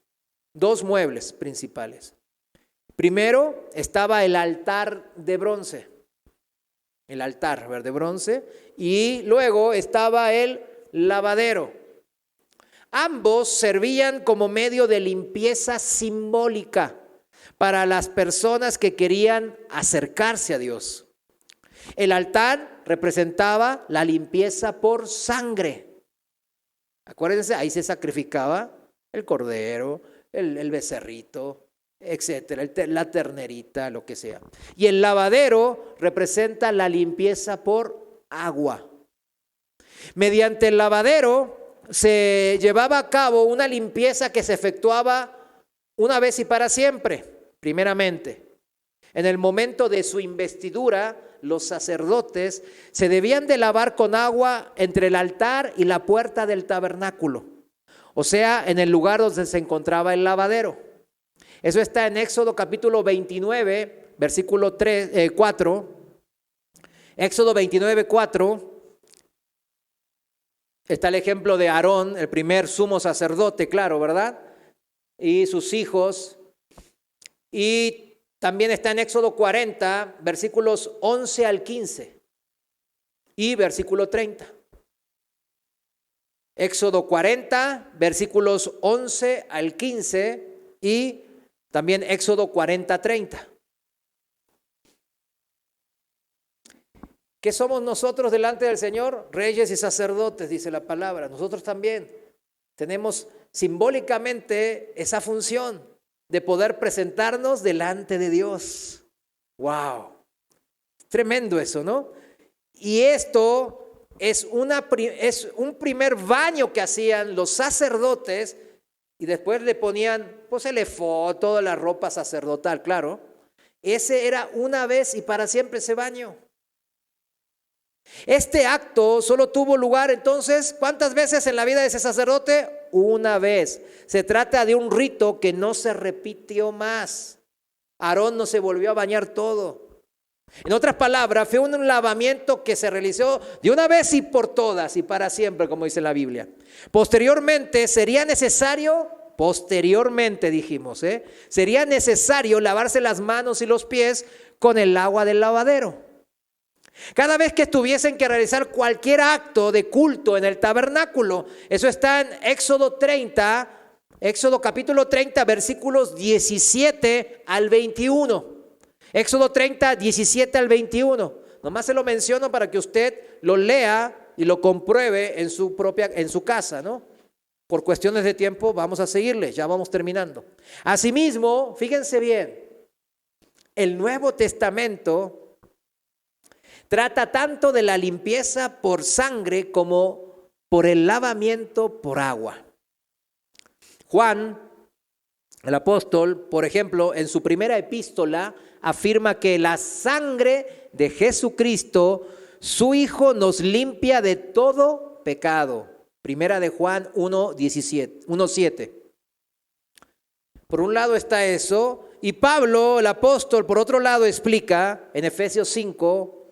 Primero estaba el altar de bronce. El altar de bronce, y luego estaba el lavadero. Ambos servían como medio de limpieza simbólica para las personas que querían acercarse a Dios. El altar representaba la limpieza por sangre. Acuérdense, ahí se sacrificaba el cordero, el becerrito, etcétera, la ternerita, lo que sea. Y el lavadero representa la limpieza por agua. Mediante el lavadero se llevaba a cabo una limpieza que se efectuaba una vez y para siempre. Primeramente, en el momento de su investidura, los sacerdotes se debían de lavar con agua entre el altar y la puerta del tabernáculo, o sea, en el lugar donde se encontraba el lavadero. Eso está en Éxodo capítulo 29, versículo 4. Éxodo 29, 4. Está el ejemplo de Aarón, el primer sumo sacerdote, claro, ¿verdad? Y sus hijos. Y también está en Éxodo 40, versículos 11 al 15 y versículo 30. Éxodo 40, versículos 11 al 15 y también Éxodo 40, 30. ¿Qué somos nosotros delante del Señor? Reyes y sacerdotes, dice la palabra. Nosotros también tenemos simbólicamente esa función de poder presentarnos delante de Dios. ¡Wow! Tremendo eso, ¿no? Y esto es un primer baño que hacían los sacerdotes y después le ponían pues el efod, toda la ropa sacerdotal, claro. Ese era una vez y para siempre ese baño. Este acto solo tuvo lugar entonces, ¿cuántas veces en la vida de ese sacerdote? Una vez. Se trata de un rito que no se repitió más. Aarón no se volvió a bañar todo. En otras palabras, fue un lavamiento que se realizó de una vez y por todas y para siempre, como dice la Biblia. Posteriormente sería necesario, sería necesario lavarse las manos y los pies con el agua del lavadero. Cada vez que tuviesen que realizar cualquier acto de culto en el tabernáculo. Eso está en Éxodo capítulo 30, versículos 17 al 21. Éxodo 30, 17 al 21. Nomás se lo menciono para que usted lo lea y lo compruebe en su casa, ¿no? Por cuestiones de tiempo vamos a seguirle, ya vamos terminando. Asimismo, fíjense bien, el Nuevo Testamento trata tanto de la limpieza por sangre como por el lavamiento por agua. Juan, el apóstol, por ejemplo, en su primera epístola afirma que la sangre de Jesucristo, su Hijo, nos limpia de todo pecado. Primera de Juan 1:7. Por un lado está eso, y Pablo, el apóstol, por otro lado explica en Efesios 5,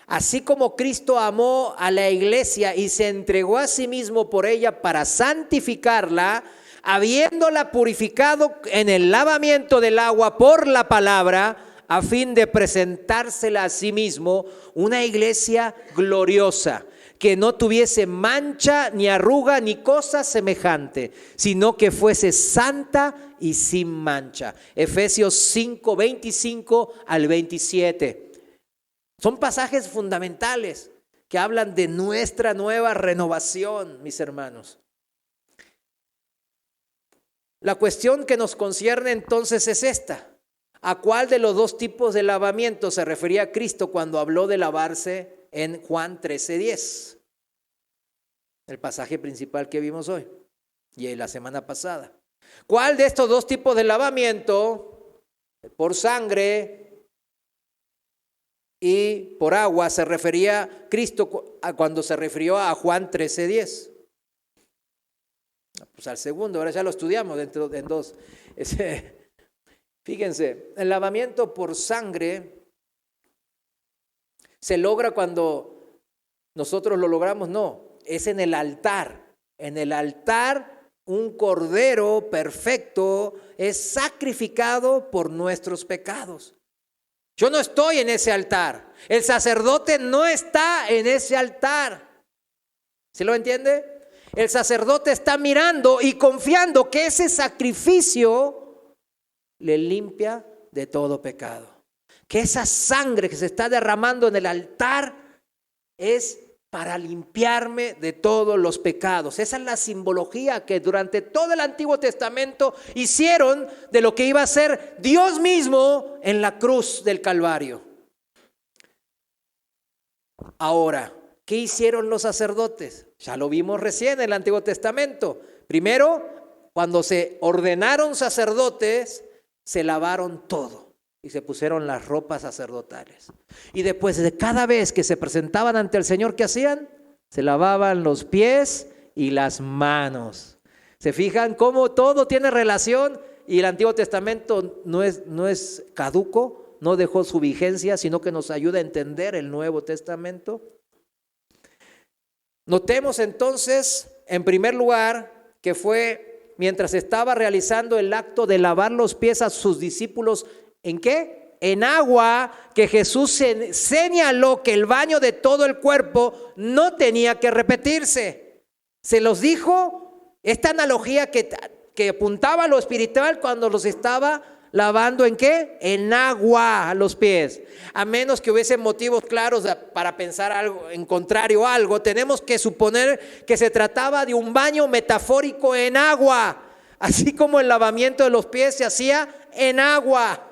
así como Cristo amó a la iglesia y se entregó a sí mismo por ella para santificarla, habiéndola purificado en el lavamiento del agua por la palabra, a fin de presentársela a sí mismo una iglesia gloriosa, que no tuviese mancha, ni arruga, ni cosa semejante, sino que fuese santa y sin mancha. Efesios 5, 25 al 27. Son pasajes fundamentales que hablan de nuestra nueva renovación, mis hermanos. La cuestión que nos concierne entonces es esta: ¿a cuál de los dos tipos de lavamiento se refería Cristo cuando habló de lavarse en Juan 13:10? El pasaje principal que vimos hoy y la semana pasada. ¿Cuál de estos dos tipos de lavamiento, por sangre y por agua, se refería Cristo cuando se refirió a Juan 13:10? Pues al segundo, ahora ya lo estudiamos en dos. Fíjense, el lavamiento por sangre se logra cuando nosotros lo logramos, no, es en el altar. En el altar un cordero perfecto es sacrificado por nuestros pecados. Yo no estoy en ese altar, el sacerdote no está en ese altar. ¿Sí lo entiende? El sacerdote está mirando y confiando que ese sacrificio le limpia de todo pecado. Que esa sangre que se está derramando en el altar es para limpiarme de todos los pecados. Esa es la simbología que durante todo el Antiguo Testamento hicieron de lo que iba a ser Dios mismo en la cruz del Calvario. Ahora, ¿qué hicieron los sacerdotes? Ya lo vimos recién en el Antiguo Testamento. Primero, cuando se ordenaron sacerdotes, se lavaron todo y se pusieron las ropas sacerdotales. Y después de cada vez que se presentaban ante el Señor, ¿qué hacían? Se lavaban los pies y las manos. ¿Se fijan cómo todo tiene relación? Y el Antiguo Testamento no es caduco, no dejó su vigencia, sino que nos ayuda a entender el Nuevo Testamento. Notemos entonces, en primer lugar, que fue mientras estaba realizando el acto de lavar los pies a sus discípulos, ¿en qué? En agua, que Jesús señaló que el baño de todo el cuerpo no tenía que repetirse. Se los dijo esta analogía que apuntaba a lo espiritual cuando los estaba lavando, ¿en qué? En agua a los pies. A menos que hubiesen motivos claros para pensar algo en contrario a algo, tenemos que suponer que se trataba de un baño metafórico en agua, así como el lavamiento de los pies se hacía en agua.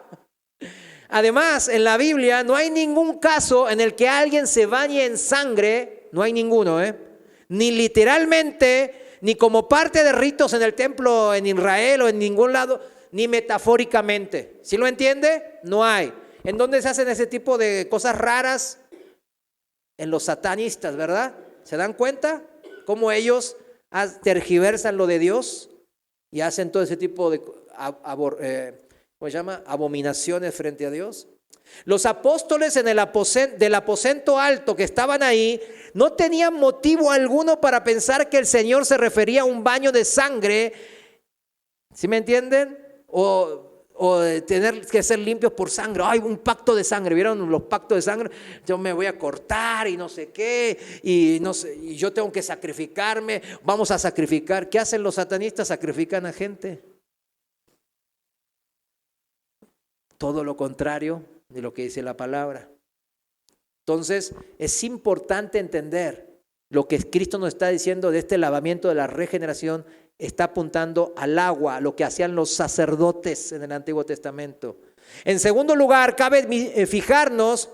Además, en la Biblia no hay ningún caso en el que alguien se bañe en sangre, no hay ninguno, ni literalmente, ni como parte de ritos en el templo en Israel o en ningún lado, ni metafóricamente. ¿Sí lo entiende? No hay. ¿En dónde se hacen ese tipo de cosas raras? En los satanistas, ¿verdad? ¿Se dan cuenta cómo ellos tergiversan lo de Dios y hacen todo ese tipo de ¿cómo se llama? Abominaciones frente a Dios? Los apóstoles del aposento alto que estaban ahí no tenían motivo alguno para pensar que el Señor se refería a un baño de sangre. ¿Sí me entienden? O o de tener que ser limpios por sangre. Hay un pacto de sangre. ¿Vieron los pactos de sangre? Yo me voy a cortar y no sé qué, y no sé, y yo tengo que sacrificarme. Vamos a sacrificar. ¿Qué hacen los satanistas? Sacrifican a gente. Todo lo contrario de lo que dice la palabra. Entonces, es importante entender lo que Cristo nos está diciendo de este lavamiento de la regeneración. Está apuntando al agua, lo que hacían los sacerdotes en el Antiguo Testamento. En segundo lugar, cabe fijarnos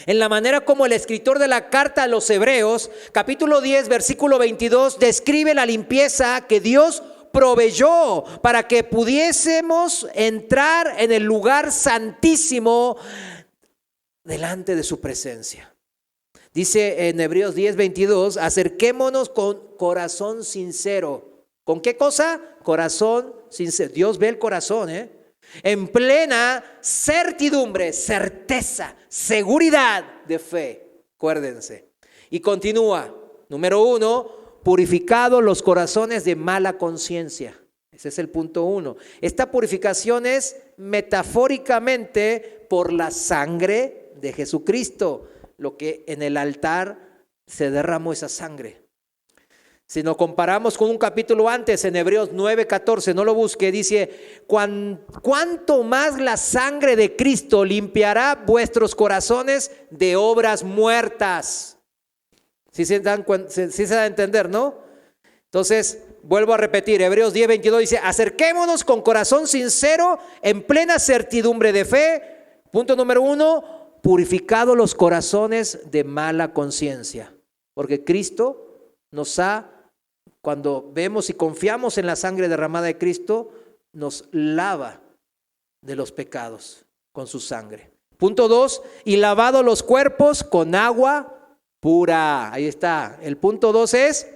en la manera como el escritor de la carta a los Hebreos, capítulo 10, versículo 22, describe la limpieza que Dios proveyó para que pudiésemos entrar en el lugar santísimo delante de su presencia. Dice en Hebreos 10, 22, acerquémonos con corazón sincero. ¿Con qué cosa? Corazón sincero. Dios ve el corazón, en plena certidumbre, certeza, seguridad de fe. Acuérdense. Y continúa. Número 1, purificados los corazones de mala conciencia. Ese es el punto 1. Esta purificación es metafóricamente por la sangre de Jesucristo, lo que en el altar se derramó esa sangre. Si nos comparamos con un capítulo antes, en Hebreos 9:14, no lo busque, dice, cuánto más la sangre de Cristo limpiará vuestros corazones de obras muertas. ¿Sí se da a entender, no? Entonces, vuelvo a repetir, Hebreos 10:22 dice, acerquémonos con corazón sincero, en plena certidumbre de fe. Punto número 1, purificados los corazones de mala conciencia. Porque Cristo nos ha, cuando vemos y confiamos en la sangre derramada de Cristo, nos lava de los pecados con su sangre. Punto 2, y lavado los cuerpos con agua pura. Ahí está. El punto 2 es,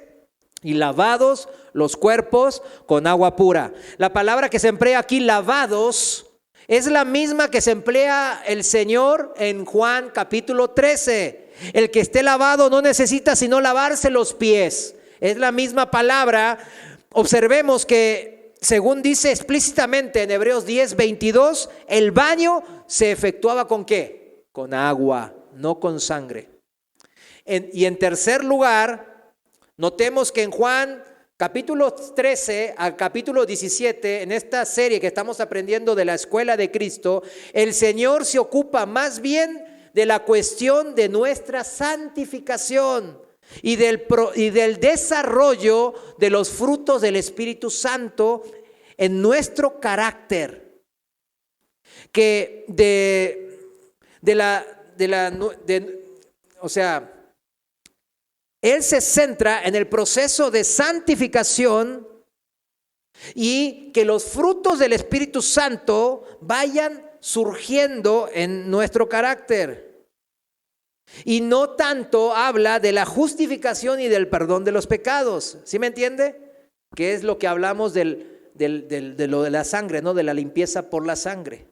y lavados los cuerpos con agua pura. La palabra que se emplea aquí, lavados, es la misma que se emplea el Señor en Juan capítulo 13. El que esté lavado no necesita sino lavarse los pies. Es la misma palabra. Observemos que, según dice explícitamente en Hebreos 10:22, el baño se efectuaba ¿con qué? Con agua, no con sangre. Y en tercer lugar, notemos que en Juan capítulo 13 al capítulo 17, en esta serie que estamos aprendiendo de la escuela de Cristo, el Señor se ocupa más bien de la cuestión de nuestra santificación y del desarrollo de los frutos del Espíritu Santo en nuestro carácter, que Él se centra en el proceso de santificación y que los frutos del Espíritu Santo vayan surgiendo en nuestro carácter. Y no tanto habla de la justificación y del perdón de los pecados. ¿Sí me entiende? Que es lo que hablamos de lo de la sangre, ¿no? De la limpieza por la sangre.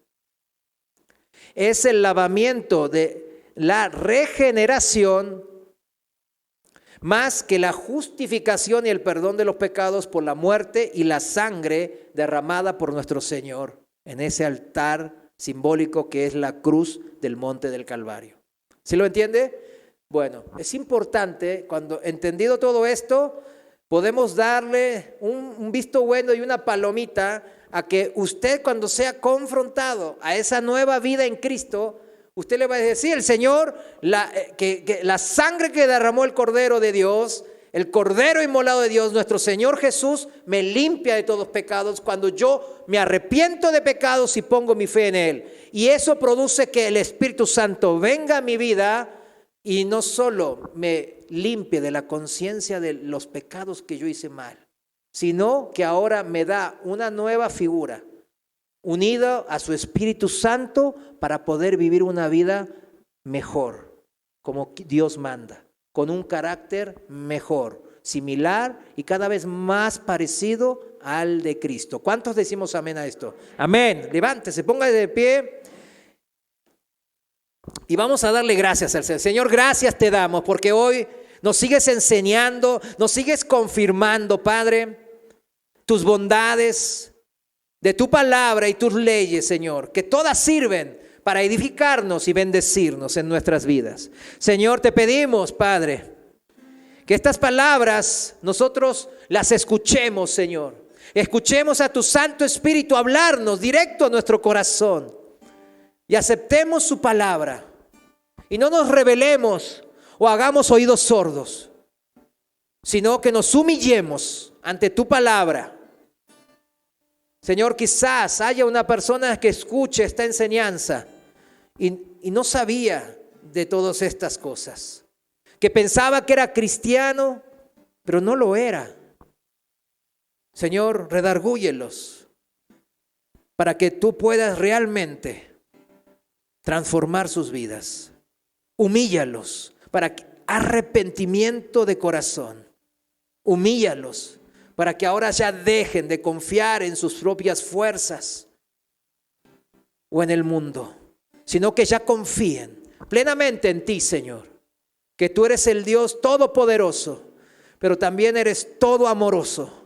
Es el lavamiento de la regeneración más que la justificación y el perdón de los pecados por la muerte y la sangre derramada por nuestro Señor en ese altar simbólico que es la cruz del monte del Calvario. ¿Sí lo entiende? Bueno, es importante, cuando entendido todo esto, podemos darle un visto bueno y una palomita a que usted, cuando sea confrontado a esa nueva vida en Cristo, usted le va a decir, el Señor, que la sangre que derramó el Cordero de Dios, el Cordero inmolado de Dios, nuestro Señor Jesús, me limpia de todos pecados cuando yo me arrepiento de pecados y pongo mi fe en Él. Y eso produce que el Espíritu Santo venga a mi vida y no solo me limpie de la conciencia de los pecados que yo hice mal, sino que ahora me da una nueva figura, unida a su Espíritu Santo para poder vivir una vida mejor, como Dios manda, con un carácter mejor, similar y cada vez más parecido al de Cristo. ¿Cuántos decimos amén a esto? Amén. Levántese, póngase de pie y vamos a darle gracias al Señor. Señor, gracias te damos porque hoy nos sigues enseñando, nos sigues confirmando, Padre, tus bondades, de tu palabra y tus leyes, Señor, que todas sirven para edificarnos y bendecirnos en nuestras vidas. Señor, te pedimos, Padre, que estas palabras nosotros las escuchemos, Señor. Escuchemos a tu Santo Espíritu hablarnos directo a nuestro corazón y aceptemos su palabra y no nos rebelemos o hagamos oídos sordos, sino que nos humillemos ante tu palabra. Señor, quizás haya una persona que escuche esta enseñanza y no sabía de todas estas cosas, que pensaba que era cristiano, pero no lo era. Señor, redargúyelos para que tú puedas realmente transformar sus vidas. Humíllalos para arrepentimiento de corazón. Humíllalos para que ahora ya dejen de confiar en sus propias fuerzas o en el mundo, sino que ya confíen plenamente en ti, Señor, que tú eres el Dios todopoderoso, pero también eres todo amoroso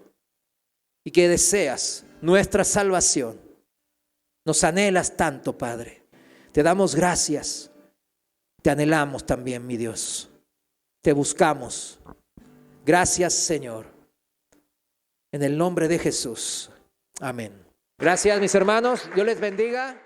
y que deseas nuestra salvación. Nos anhelas tanto, Padre. Te damos gracias. Te anhelamos también, mi Dios. Te buscamos. Gracias, Señor. En el nombre de Jesús. Amén. Gracias, mis hermanos. Dios les bendiga.